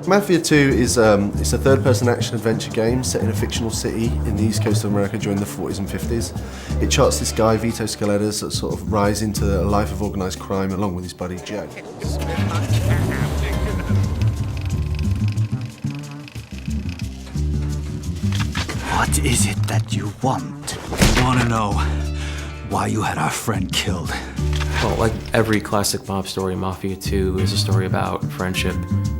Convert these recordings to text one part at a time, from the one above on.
Mafia II is it's a third-person action-adventure game set in a fictional city in the east coast of America during the 40s and 50s. It charts this guy, Vito Scaletta's, that sort of rise into a life of organised crime along with his buddy Joe. What is it that you want? I want to know why you had our friend killed. Well, like every classic mob story, Mafia II is a story about friendship,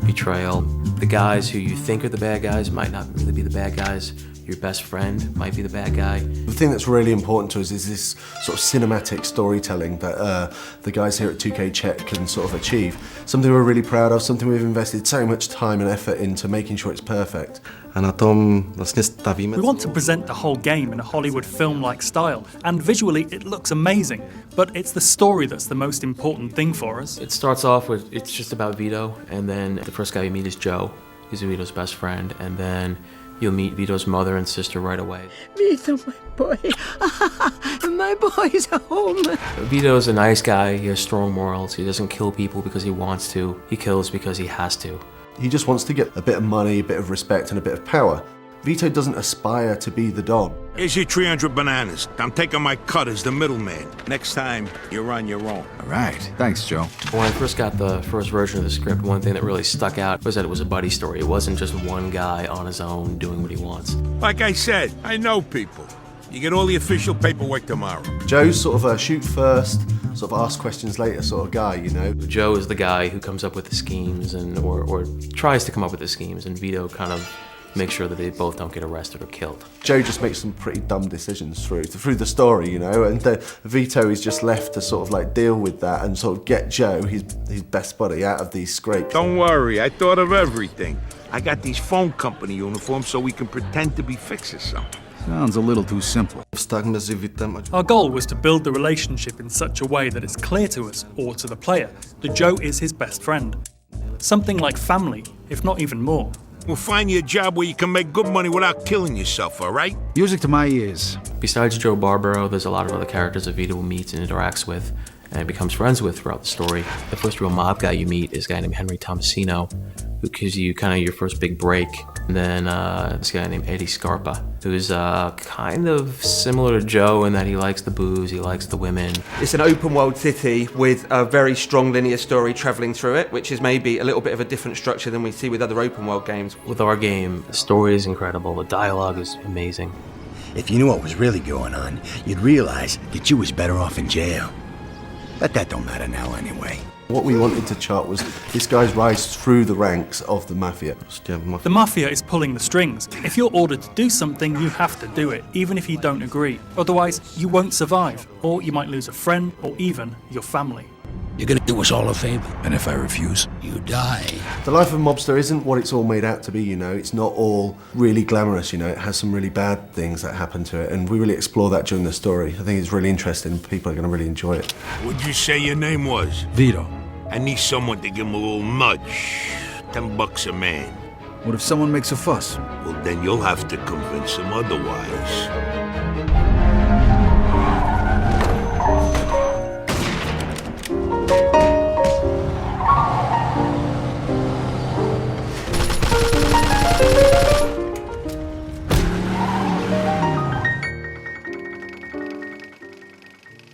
betrayal. The guys who you think are the bad guys might not really be the bad guys. Your best friend might be the bad guy. The thing that's really important to us is this sort of cinematic storytelling that the guys here at 2K Czech can sort of achieve. Something we're really proud of, something we've invested so much time and effort into making sure it's perfect. A na tom vlastně stavíme. We want to present the whole game in a Hollywood film-like style, and visually it looks amazing, but it's the story that's the most important thing for us. It starts off with, it's just about Vito, and then the first guy you meet is Joe. He's Vito's best friend, and then you'll meet Vito's mother and sister right away. Vito, my boy. My boy's home. Vito's a nice guy, he has strong morals, he doesn't kill people because he wants to, he kills because he has to. He just wants to get a bit of money, a bit of respect and a bit of power. Vito doesn't aspire to be the Don. Here's your 300 bananas. I'm taking my cut as the middleman. Next time, you're on your own. All right. Thanks, Joe. When I first got the first version of the script, one thing that really stuck out was that it was a buddy story. It wasn't just one guy on his own doing what he wants. Like I said, I know people. You get all the official paperwork tomorrow. Joe's sort of a shoot first, sort of ask questions later sort of guy, you know. Joe is the guy who comes up with the schemes and or tries to come up with the schemes, and Vito kind of makes sure that they both don't get arrested or killed. Joe just makes some pretty dumb decisions through the story, you know, and Vito is just left to sort of like deal with that and sort of get Joe, his best buddy, out of these scrapes. Don't worry, I thought of everything. I got these phone company uniforms so we can pretend to be fixers something. Sounds a little too simple. Vztah mezi Vitem a Our goal was to build the relationship in such a way that it's clear to us, or to the player, that Joe is his best friend. Something like family, if not even more. We'll find you a job where you can make good money without killing yourself, all right? Music to my ears. Besides Joe Barbaro, there's a lot of other characters that Vito meets and interacts with and becomes friends with throughout the story. The first real mob guy you meet is a guy named Henry Tomasino, who gives you kind of your first big break. And then this guy named Eddie Scarpa, who's kind of similar to Joe in that he likes the booze, he likes the women. It's an open world city with a very strong linear story travelling through it, which is maybe a little bit of a different structure than we see with other open world games. With our game, the story is incredible, the dialogue is amazing. If you knew what was really going on, you'd realize that you was better off in jail. But that don't matter now anyway. What we wanted to chart was this guy's rise through the ranks of the Mafia. The Mafia is pulling the strings. If you're ordered to do something, you have to do it, even if you don't agree. Otherwise, you won't survive, or you might lose a friend, or even your family. You're gonna do us all a favor, and if I refuse, you die. The life of a mobster isn't what it's all made out to be, you know. It's not all really glamorous, you know. It has some really bad things that happen to it, and we really explore that during the story. I think it's really interesting. People are going to really enjoy it. What'd you say your name was? Vito. I need someone to give him a little nudge. $10 a man. What if someone makes a fuss? Well, then you'll have to convince him otherwise.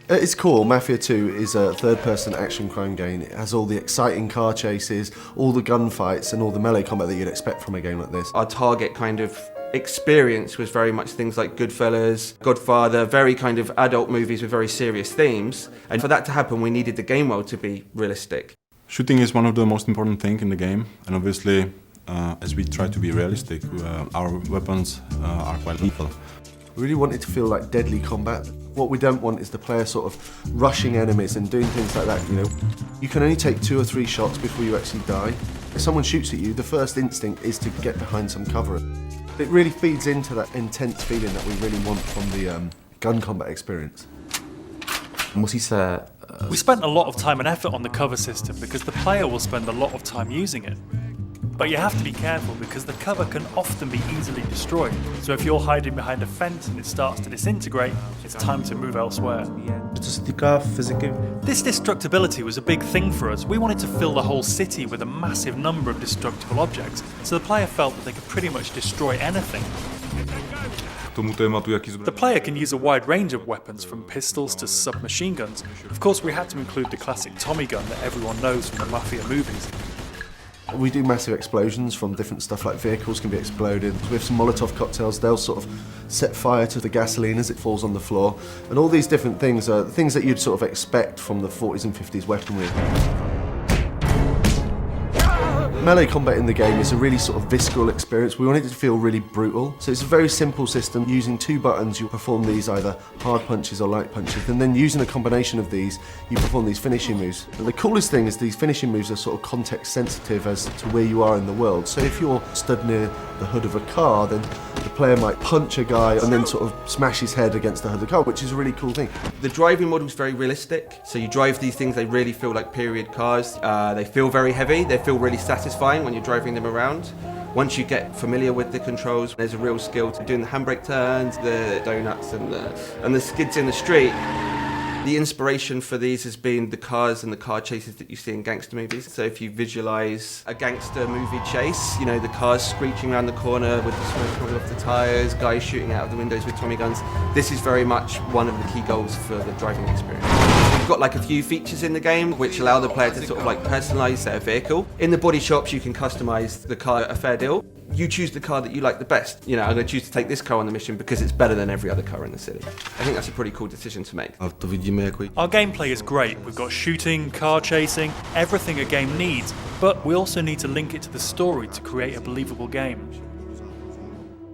At its core, Mafia II is a third-person action crime game. It has all the exciting car chases, all the gunfights, and all the melee combat that you'd expect from a game like this. Our target kind of experience was very much things like Goodfellas, Godfather, very kind of adult movies with very serious themes. And for that to happen, we needed the game world to be realistic. Shooting is one of the most important things in the game, and obviously, as we try to be realistic, our weapons are quite lethal. We really want it to feel like deadly combat. What we don't want is the player sort of rushing enemies and doing things like that, you know. You can only take 2 or 3 shots before you actually die. If someone shoots at you, the first instinct is to get behind some cover. It really feeds into that intense feeling that we really want from the gun combat experience. We spent a lot of time and effort on the cover system because the player will spend a lot of time using it. But you have to be careful because the cover can often be easily destroyed. So if you're hiding behind a fence and it starts to disintegrate, it's time to move elsewhere. Co se týká fyziky, This destructibility was a big thing for us. We wanted to fill the whole city with a massive number of destructible objects, so the player felt that they could pretty much destroy anything. Tomu tématu, jaký The player can use a wide range of weapons, from pistols to submachine guns. Of course, we had to include the classic Tommy gun that everyone knows from the Mafia movies. We do massive explosions from different stuff, like vehicles can be exploded. With some Molotov cocktails, they'll sort of set fire to the gasoline as it falls on the floor. And all these different things are things that you'd sort of expect from the 40s and 50s weaponry. Melee combat in the game is a really sort of visceral experience. We want it to feel really brutal. So it's a very simple system. Using 2 buttons, you perform these either hard punches or light punches. And then using a combination of these, you perform these finishing moves. But the coolest thing is these finishing moves are sort of context sensitive as to where you are in the world. So if you're stood near the hood of a car, then the player might punch a guy and then sort of smash his head against the hood of the car, which is a really cool thing. The driving model is very realistic. So you drive these things, they really feel like period cars. They feel very heavy, they feel really satisfying when you're driving them around. Once you get familiar with the controls, there's a real skill to doing the handbrake turns, the donuts and the skids in the street. The inspiration for these has been the cars and the car chases that you see in gangster movies. So if you visualize a gangster movie chase, you know, the cars screeching around the corner with the smoke coming off the tires, guys shooting out of the windows with Tommy guns, this is very much one of the key goals for the driving experience. We've got like a few features in the game which allow the player to sort of like personalize their vehicle. In the body shops you can customize the car a fair deal. You choose the car that you like the best. You know, I'm going to choose to take this car on the mission because it's better than every other car in the city. I think that's a pretty cool decision to make. A to vidíme jako... Our gameplay is great. We've got shooting, car chasing, everything a game needs, but we also need to link it to the story to create a believable game.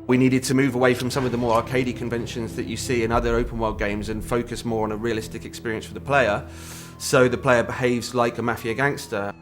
We needed to move away from some of the more arcadey conventions that you see in other open world games and focus more on a realistic experience for the player, so the player behaves like a mafia gangster.